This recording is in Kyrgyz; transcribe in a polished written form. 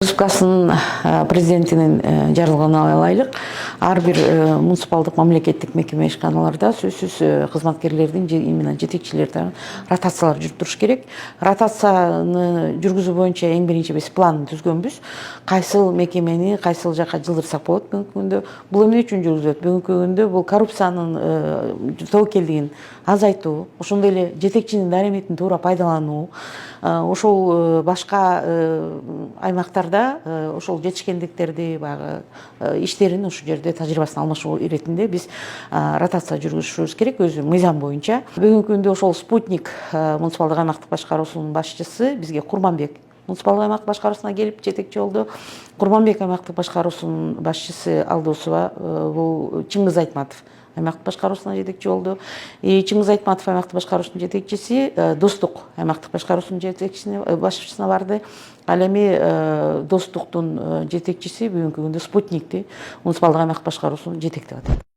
Республикасынын президентинин жарлыгына ылайык ар бир муниципалдык мамлекеттик мекеме ишканаларда сөзсүз кызматкерлердин именно жетекчилердин ротациялар жүрүп туруш керек. Ротацияны жүргүзүү боюнча эң биринчи биз план түзгөнбүз. Кайсыл мекемени кайсыл жака жылдырсак болот бүгүнкү күндө. Бул эмне үчүн жүргүзүлөт? Бүгүнкү күндө бул коррупциянын тобокелдигин азайтуу, ошондой эле жетекчинин дарыметин туура пайдалануу, ошол башка аймактарда ошол жетишкендиктерди баягы иштерин ушул жерде тажрыйбасын алмашуу иретинде биз ротация жүргүзүшүбүз керек өзү мыйзам боюнча. Бүгүнкү күндө ошол Спутник муниципалдык аймактык башкаруусунун башчысы бизге Курманбек муниципалдык аймактык башкаруусуна келип жетекчи болду. Курманбек аймактык башкаруусунун башчысы Алдосова бул Чыңгыз Айтматов аймактык башкаруусуна жетекчи болду. Чыңгыз Айтматов аймактык башкаруусунун жетекчиси Достук аймактык башкаруусунун башчысына барды. Ал эми Достуктун жетекчиси бүгүнкү күндө Спутникти муниципалдык аймактык башкаруусун жетектеп атат.